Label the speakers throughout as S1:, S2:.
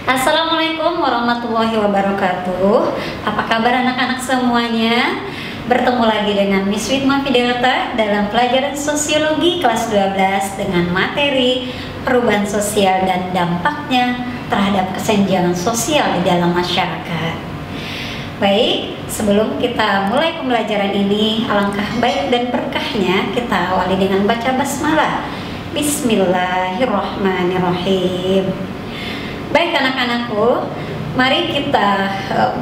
S1: Assalamualaikum warahmatullahi wabarakatuh. Apa kabar anak-anak semuanya? Bertemu lagi dengan Miss Witma Fidelta dalam pelajaran sosiologi kelas 12 dengan materi perubahan sosial dan dampaknya terhadap kesenjangan sosial di dalam masyarakat. Baik, sebelum kita mulai pembelajaran ini, alangkah baik dan berkahnya kita awali dengan baca basmalah. Bismillahirrahmanirrahim. Baik anak-anakku, mari kita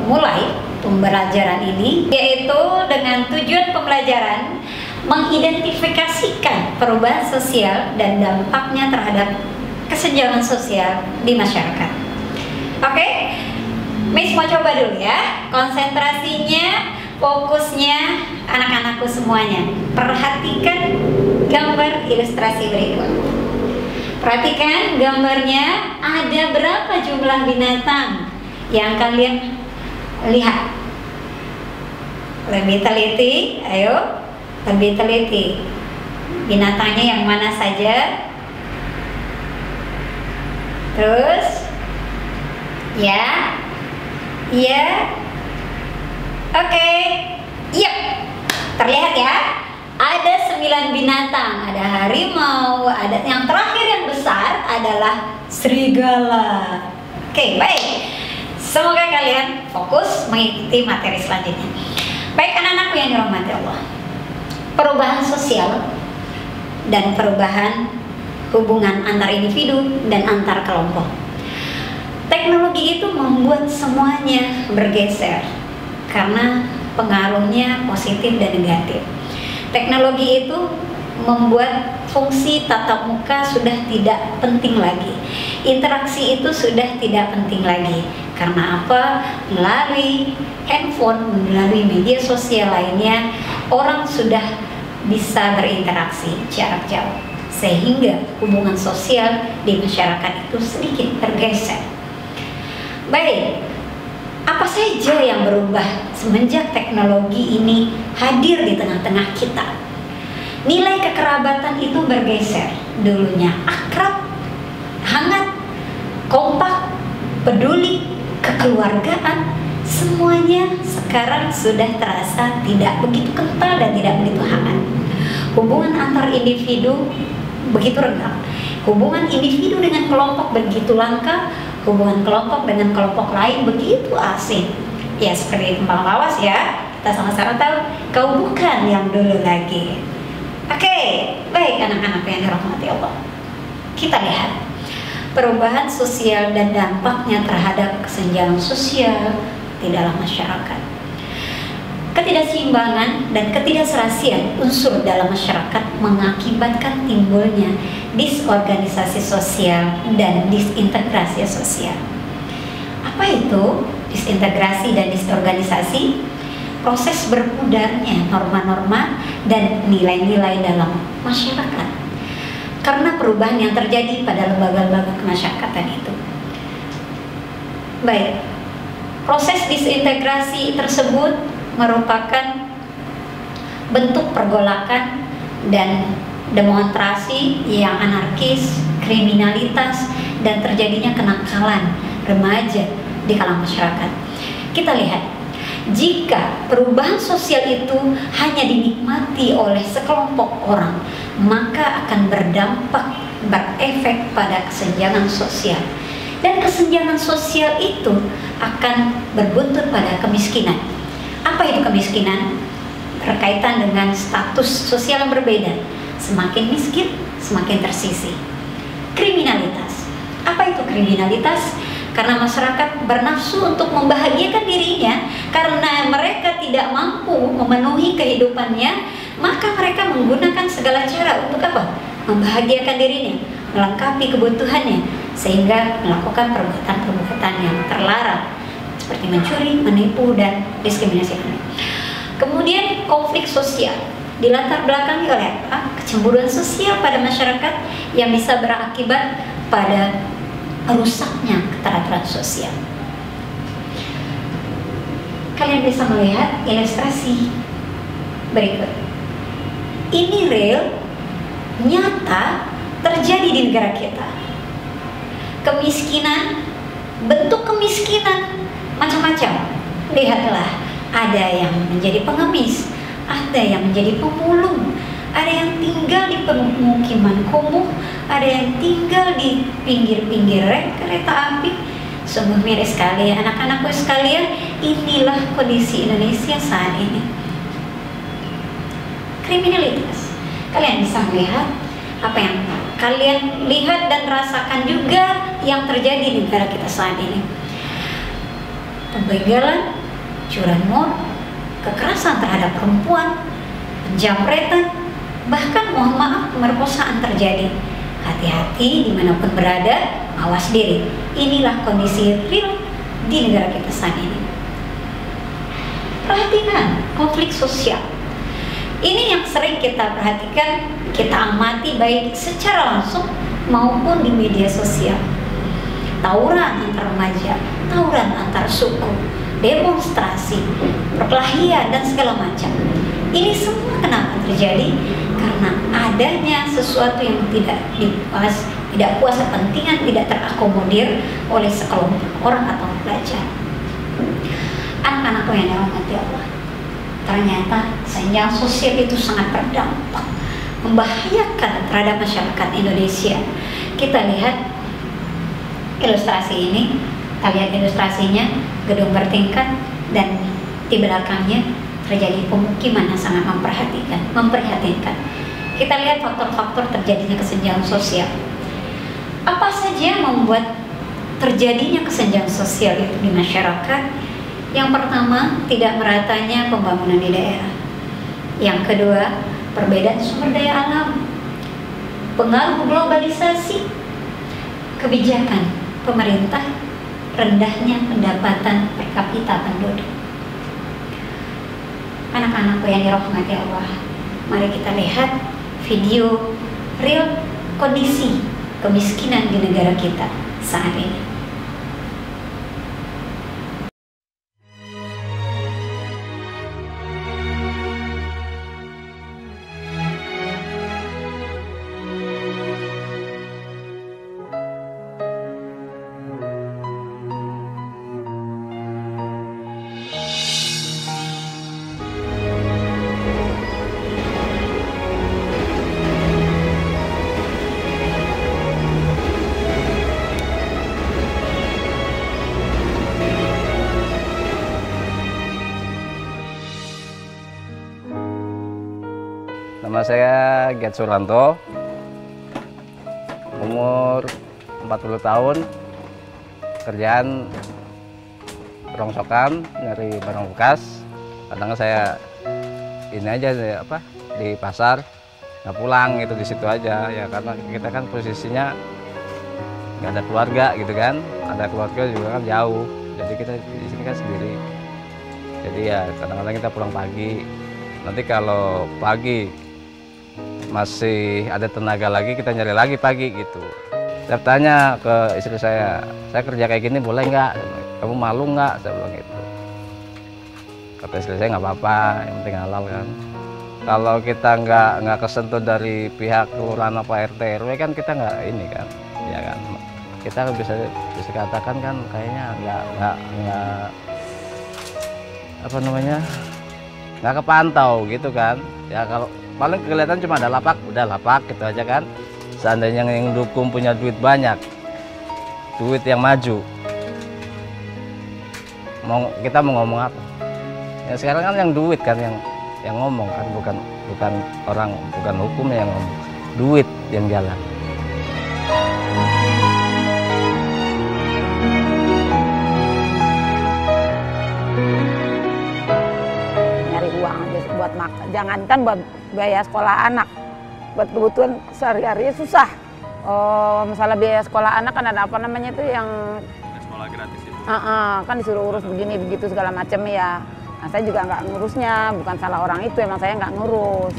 S1: mulai pembelajaran ini, yaitu dengan tujuan pembelajaran mengidentifikasikan perubahan sosial dan dampaknya terhadap kesenjangan sosial di masyarakat. Oke, Miss mau coba dulu ya, konsentrasinya, fokusnya anak-anakku semuanya. Perhatikan gambar ilustrasi berikut. Perhatikan gambarnya, ada berapa jumlah binatang yang kalian lihat? Lebih teliti, ayo, lebih teliti. Binatangnya yang mana saja? Terus, ya, oke, yep, terlihat ya. Ada 9 binatang, ada harimau, ada yang terakhir yang besar adalah serigala. Oke, baik. Semoga kalian fokus mengikuti materi selanjutnya. Baik anak-anakku yang dirahmati Allah. Perubahan sosial dan perubahan hubungan antar individu dan antar kelompok. Teknologi itu membuat semuanya bergeser karena pengaruhnya positif dan negatif. Teknologi itu membuat fungsi tatap muka sudah tidak penting lagi. Interaksi itu sudah tidak penting lagi. Karena apa? Melalui handphone, melalui media sosial lainnya, orang sudah bisa berinteraksi jarak jauh. Sehingga hubungan sosial di masyarakat itu sedikit tergeser. Baik, apa saja yang berubah semenjak teknologi ini hadir di tengah-tengah kita? Nilai kekerabatan itu bergeser. Dulunya akrab, hangat, kompak, peduli, kekeluargaan, semuanya sekarang sudah terasa tidak begitu kental dan tidak begitu hangat. Hubungan antar individu begitu renggang. Hubungan individu dengan kelompok begitu langka. Hubungan kelompok dengan kelompok lain begitu asing. Ya seperti kembang lawas ya, kita sama-sama tahu kau bukan yang dulu lagi. Oke, baik anak-anak yang dirahmati Allah. Kita lihat perubahan sosial dan dampaknya terhadap kesenjangan sosial di dalam masyarakat. Ketidakseimbangan dan ketidakserasian unsur dalam masyarakat mengakibatkan timbulnya disorganisasi sosial dan disintegrasi sosial. Apa itu disintegrasi dan disorganisasi? Proses berpudarnya norma-norma dan nilai-nilai dalam masyarakat karena perubahan yang terjadi pada lembaga-lembaga kemasyarakatan itu. Baik, proses disintegrasi tersebut merupakan bentuk pergolakan dan demonstrasi yang anarkis, kriminalitas, dan terjadinya kenakalan remaja di kalangan masyarakat. Kita lihat, jika perubahan sosial itu hanya dinikmati oleh sekelompok orang, maka akan berefek pada kesenjangan sosial. Dan kesenjangan sosial itu akan berbuntut pada kemiskinan. Apa itu kemiskinan? Berkaitan dengan status sosial yang berbeda. Semakin miskin, semakin tersisih. Kriminalitas. Apa itu kriminalitas? Karena masyarakat bernafsu untuk membahagiakan dirinya, karena mereka tidak mampu memenuhi kehidupannya, maka mereka menggunakan segala cara untuk apa? Membahagiakan dirinya, melengkapi kebutuhannya, sehingga melakukan perbuatan-perbuatan yang terlarang seperti mencuri, menipu, dan diskriminasi. Kemudian konflik sosial dilatar belakangi oleh apa? Kecemburuan sosial pada masyarakat yang bisa berakibat pada rusaknya keteraturan sosial. Kalian bisa melihat ilustrasi berikut. Ini real, nyata, terjadi di negara kita. Kemiskinan bentuk kemiskinan macam-macam. Lihatlah, ada yang menjadi pengemis, ada yang menjadi pemulung, ada yang tinggal di pemukiman kumuh, ada yang tinggal di pinggir-pinggir rel kereta api. Sungguh miris sekali ya anak-anakku sekalian, inilah kondisi Indonesia saat ini. Kriminalitas. Kalian bisa melihat apa yang kalian lihat dan rasakan juga yang terjadi di negara kita saat ini. Pembegalan, curanmor, kekerasan terhadap perempuan, penjamretan, bahkan mohon maaf pemerkosaan terjadi. Hati-hati dimanapun berada, awas diri. Inilah kondisi real di negara kita saat ini. Perhatikan konflik sosial. Ini yang sering kita perhatikan, kita amati baik secara langsung maupun di media sosial. Tawuran antar remaja, tawuran antar suku, demonstrasi, perkelahian dan segala macam. Ini semua kenapa terjadi? Karena adanya sesuatu yang tidak puas kepentingan, tidak terakomodir oleh sekelompok orang atau pelajar. Anak-anakku yang dirahmati Allah, ternyata senjang sosial itu sangat berdampak, membahayakan terhadap masyarakat Indonesia. Kita lihat ilustrasi ini, kita lihat ilustrasinya, gedung bertingkat dan di belakangnya terjadi pemukiman yang sangat memprihatinkan. Kita lihat faktor-faktor terjadinya kesenjangan sosial. Apa saja yang membuat terjadinya kesenjangan sosial itu di masyarakat? Yang pertama, tidak meratanya pembangunan di daerah. Yang kedua, perbedaan sumber daya alam, pengaruh globalisasi, kebijakan pemerintah, rendahnya pendapatan per kapita penduduk. Anak-anakku yang dirahmati Allah, mari kita lihat video real kondisi kemiskinan di negara kita saat ini.
S2: Nama saya Get Suranto, umur 40 tahun, kerjaan rongsokan, nyari barang bekas. Kadang saya ini aja di pasar, nggak pulang gitu, di situ aja ya, karena kita kan posisinya nggak ada keluarga gitu kan, ada keluarga juga kan jauh, jadi kita di sini kan sendiri. Jadi ya kadang-kadang kita pulang pagi, nanti kalau pagi masih ada tenaga lagi, kita nyari lagi pagi gitu. Saya tanya ke istri saya kerja kayak gini boleh nggak? Kamu malu nggak? Saya bilang gitu. Kata istri saya nggak apa-apa, yang penting halal kan. Kalau kita nggak kesentuh dari pihak kelurahan apa RT RW kan kita nggak ini kan, ya kan. Kita bisa katakan kan kayaknya nggak kepantau gitu kan. Ya kalau paling kelihatan cuma ada lapak, udah lapak gitu aja kan. Seandainya yang dukung punya duit banyak, duit yang maju, kita mau ngomong apa? Ya sekarang kan yang duit kan yang ngomong kan, bukan orang, bukan hukum yang ngomong, duit yang jalan.
S3: Buat makan, jangankan buat biaya sekolah anak, buat kebutuhan sehari-hari susah. Masalah biaya sekolah anak kan ada apa namanya itu yang
S2: sekolah gratis itu.
S3: Kan disuruh urus begini begitu segala macam ya. Nah, saya juga nggak ngurusnya, bukan salah orang itu, emang saya nggak ngurus.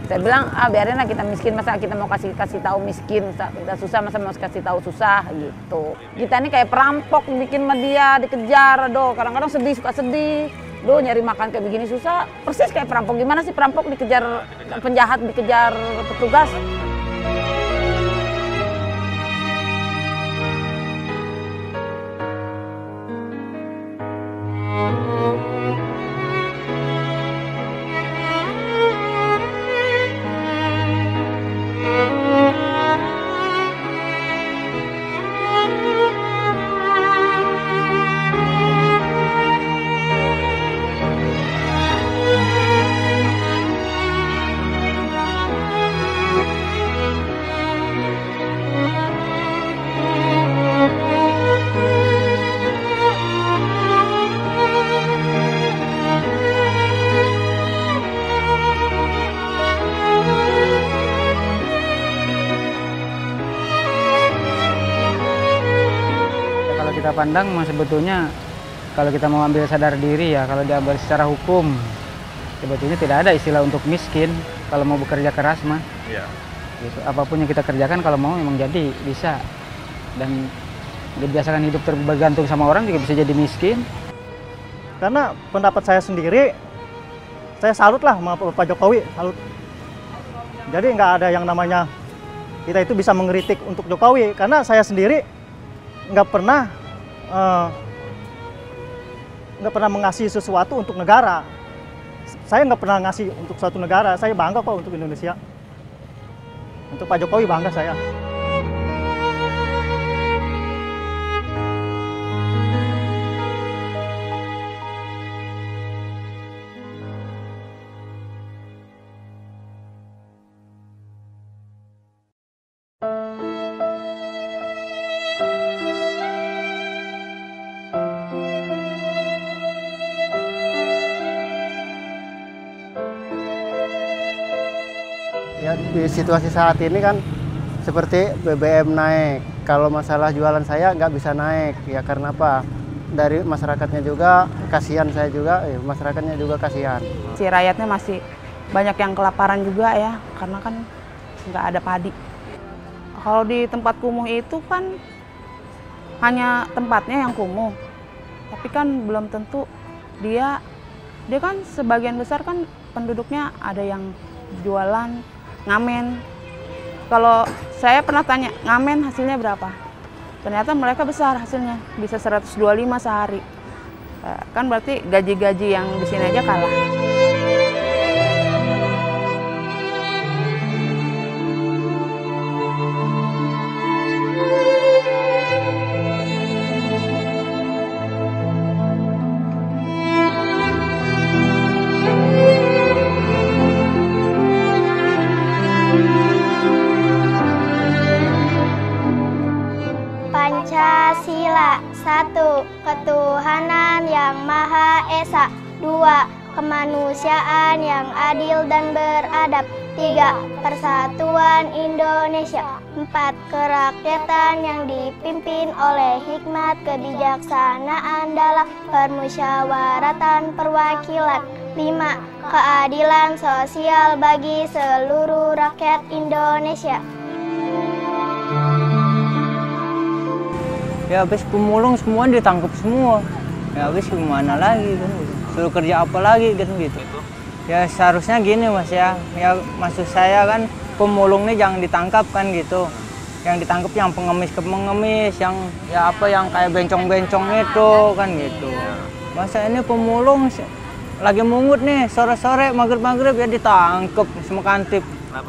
S3: Saya bilang biarin lah, kita miskin, masa kita mau kasih tahu miskin, kita susah masa mau kasih tahu susah gitu. Kita ini kayak perampok bikin media dikejar, kadang-kadang sedih, suka sedih. Nyari makan kayak begini susah, persis kayak perampok. Gimana sih perampok dikejar penjahat, dikejar petugas?
S4: pandang mah sebetulnya kalau kita mau ambil sadar diri ya, kalau diambil secara hukum sebetulnya tidak ada istilah untuk miskin kalau mau bekerja keras mah.
S5: Iya.
S4: Gitu. Apapun yang kita kerjakan kalau mau memang jadi bisa. Dan dibiasakan hidup bergantung sama orang juga bisa jadi miskin.
S6: Karena pendapat saya sendiri, saya salut lah sama Pak Jokowi, salut. Jadi nggak ada yang namanya kita itu bisa mengkritik untuk Jokowi, karena saya sendiri nggak pernah mengasihi sesuatu untuk negara. Saya nggak pernah ngasih untuk suatu negara, saya bangga kok untuk Indonesia. Untuk Pak Jokowi bangga saya.
S7: Ya, di situasi saat ini kan seperti BBM naik. Kalau masalah jualan saya nggak bisa naik, ya karena apa? Dari masyarakatnya juga kasihan, saya juga, masyarakatnya juga kasihan.
S3: Si rakyatnya masih banyak yang kelaparan juga ya, karena kan nggak ada padi. Kalau di tempat kumuh itu kan hanya tempatnya yang kumuh, tapi kan belum tentu dia kan sebagian besar kan penduduknya ada yang jualan ngamen. Kalau saya pernah tanya ngamen hasilnya berapa, ternyata mereka besar hasilnya, bisa 125 sehari. Kan berarti gaji-gaji yang di sini aja kalah.
S8: Pancasila. 1. Ketuhanan yang Maha Esa. 2. Kemanusiaan yang adil dan beradab. 3. Persatuan Indonesia. 4. Kerakyatan yang dipimpin oleh hikmat kebijaksanaan dalam permusyawaratan perwakilan. 5. Keadilan sosial bagi seluruh rakyat Indonesia.
S9: Ya habis pemulung semua ditangkap semua. Ya habis gimana lagi kan? Suruh kerja apa lagi kan gitu. Ya seharusnya gini Mas ya. Ya maksud saya kan pemulung ini jangan ditangkap kan gitu. Yang ditangkap yang pengemis, yang ya apa yang kayak bencong-bencong itu kan gitu. Masa ini pemulung lagi mungut nih sore-sore maghrib-maghrib ya ditangkap sama kantip.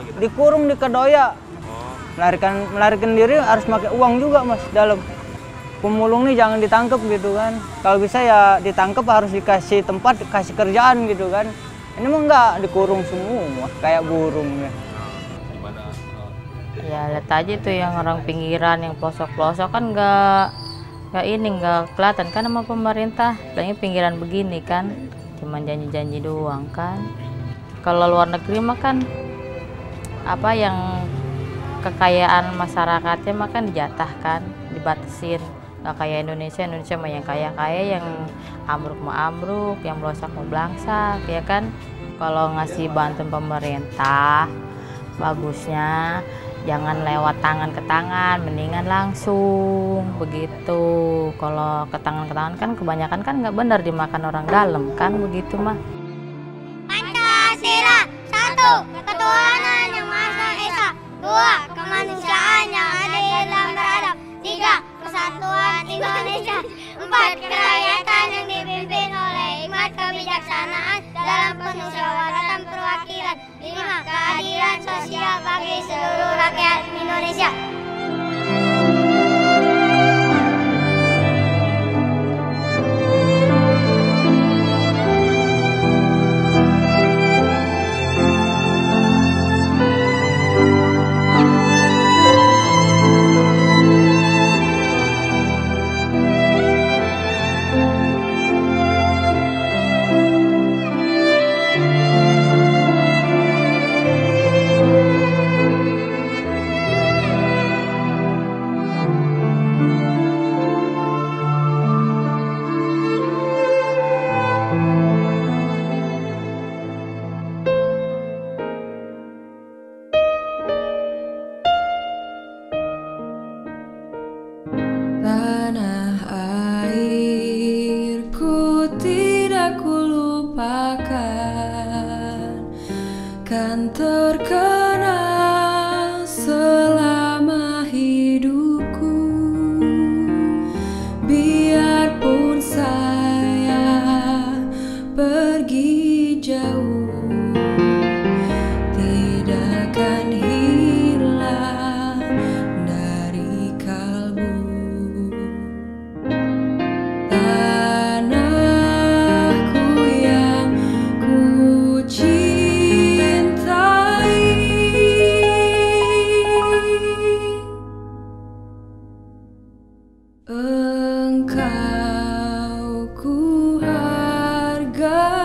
S5: Gitu?
S9: Dikurung di Kedoya. Melarikan diri harus pakai uang juga Mas dalam. Pemulung nih jangan ditangkap gitu kan. Kalau bisa ya ditangkap harus dikasih tempat, dikasih kerjaan gitu kan. Ini mah enggak, dikurung semua kayak burung ya.
S10: Ya lihat aja tuh yang orang pinggiran, yang pelosok-pelosok kan nggak kelihatan kan sama pemerintah. Bilangnya pinggiran begini kan, cuma janji-janji doang kan. Kalau luar negeri mah kan apa yang kekayaan masyarakatnya mah kan dijatahkan, dibatasin. Nggak kayak Indonesia mah yang kaya-kaya, yang ambruk mah ambruk, yang melosok mah belangsak, ya kan. Kalau ngasih bantuan pemerintah, bagusnya jangan lewat tangan ke tangan, mendingan langsung begitu. Kalau ke tangan kan kebanyakan kan nggak benar dimakan orang dalam kan begitu mah.
S8: Pancasila. 1. Ketuhanan yang Maha Esa. 2. Kemanusiaan yang adil dan beradab. 3. Persatuan Indonesia. 4. Kerakyatan yang dipimpin oleh hikmat kebijaksanaan dalam permusyawaratan perwakilan. 5. Keadilan sosial bagi seluruh rakyat Indonesia.
S5: akan terkenal selama hidupku, biarpun saya pergi jauh, tidak akan hilang dari kalbu. Tanahku yang ku cintai, engkau ku hargai.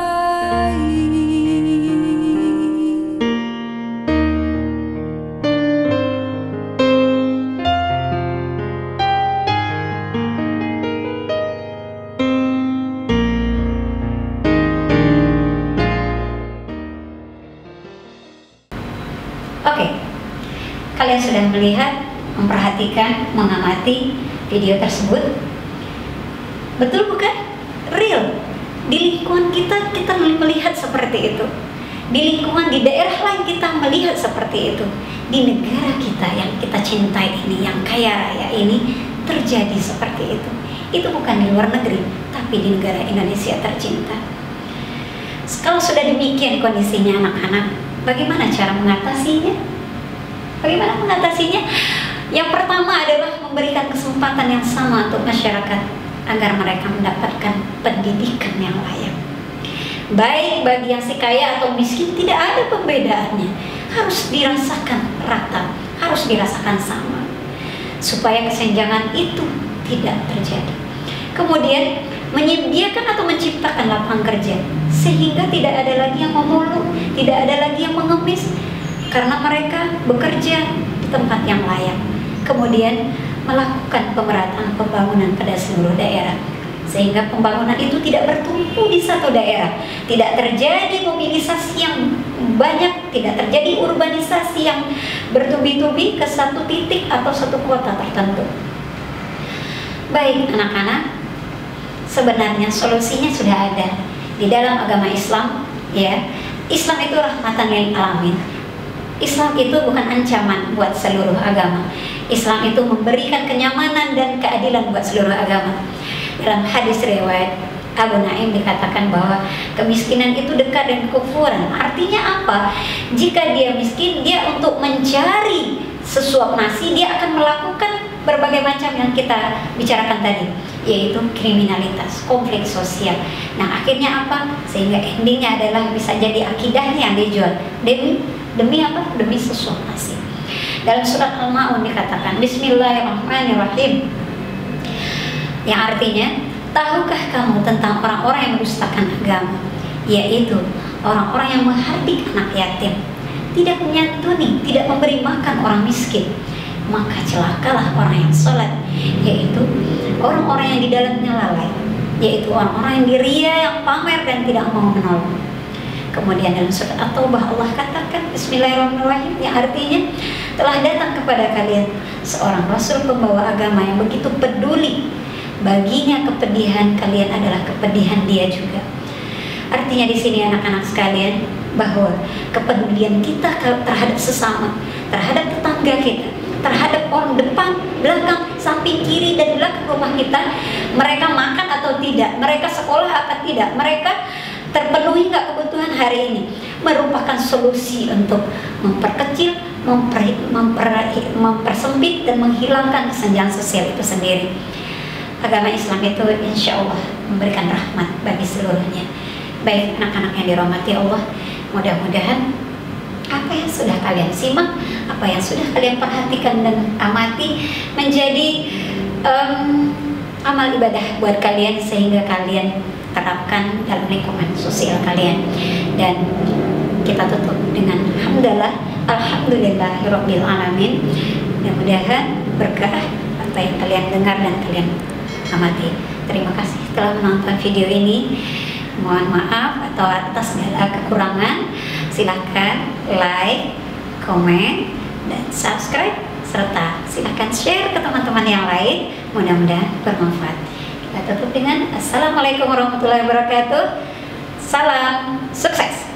S1: Oke, kalian sudah melihat, memperhatikan, mengamati video tersebut. Betul bukan? Real. Di lingkungan kita melihat seperti itu. Di lingkungan di daerah lain kita melihat seperti itu. Di negara kita yang kita cintai ini, yang kaya raya ini, terjadi seperti itu. Itu bukan di luar negeri, tapi di negara Indonesia tercinta. Kalau sudah demikian kondisinya anak-anak, bagaimana cara mengatasinya? Bagaimana mengatasinya? Yang pertama adalah memberikan kesempatan yang sama untuk masyarakat agar mereka mendapatkan pendidikan yang layak. Baik bagi yang si kaya atau miskin, tidak ada perbedaannya. Harus dirasakan rata, harus dirasakan sama, supaya kesenjangan itu tidak terjadi. Kemudian menyediakan atau menciptakan lapangan kerja, sehingga tidak ada lagi yang memulung, tidak ada lagi yang mengemis, karena mereka bekerja di tempat yang layak. Kemudian melakukan pemerataan pembangunan pada seluruh daerah, sehingga pembangunan itu tidak bertumpu di satu daerah, tidak terjadi mobilisasi yang banyak, tidak terjadi urbanisasi yang bertubi-tubi ke satu titik atau satu kota tertentu. Baik anak-anak, sebenarnya solusinya sudah ada di dalam agama Islam, ya. Islam itu rahmatan lil alamin. Islam itu bukan ancaman buat seluruh agama. Islam itu memberikan kenyamanan dan keadilan buat seluruh agama. Dalam hadis riwayat Abu Naim dikatakan bahwa kemiskinan itu dekat dengan kekufuran. Artinya apa? Jika dia miskin, dia untuk mencari sesuap nasi, dia akan melakukan berbagai macam yang kita bicarakan tadi, yaitu kriminalitas, konflik sosial. Nah, akhirnya apa? Sehingga endingnya adalah bisa jadi akidahnya yang dijual demi apa? Demi sesuap nasi. Dalam surat Al-Ma'un dikatakan Bismillahirrahmanirrahim, yang artinya, tahukah kamu tentang orang-orang yang mendustakan agama, yaitu orang-orang yang menghardik anak yatim, tidak menyantuni, tidak memberi makan orang miskin. Maka celakalah orang yang sholat, yaitu orang-orang yang di dalamnya lalai, yaitu orang-orang yang diria, yang pamer dan tidak mau menolong. Kemudian dalam surat At-Taubah Allah katakan Bismillahirrahmanirrahim, yang artinya, telah datang kepada kalian seorang Rasul pembawa agama yang begitu peduli. Baginya kepedihan kalian adalah kepedihan dia juga. Artinya di sini anak-anak sekalian, bahwa kepedulian kita terhadap sesama, terhadap tetangga kita, terhadap orang depan, belakang, samping, kiri, dan belakang rumah kita, mereka makan atau tidak, mereka sekolah atau tidak, mereka terpenuhi nggak kebutuhan hari ini, merupakan solusi untuk memperkecil, mempersempit dan menghilangkan kesenjangan sosial itu sendiri. Agama Islam itu insya Allah memberikan rahmat bagi seluruhnya. Baik anak-anak yang dirahmati Allah, mudah-mudahan apa yang sudah kalian simak, apa yang sudah kalian perhatikan dan amati menjadi amal ibadah buat kalian, sehingga kalian terapkan dalam lingkungan sosial kalian. Dan kita tutup dengan alhamdulillahirabbil alamin. Mudah-mudahan berkah apa yang kalian dengar dan kalian amati. Terima kasih telah menonton video ini. Mohon maaf atau atas segala kekurangan. Silahkan like, komen, dan subscribe, serta silahkan share ke teman-teman yang lain. Mudah-mudahan bermanfaat. Kita tutup dengan Assalamualaikum warahmatullahi wabarakatuh. Salam sukses.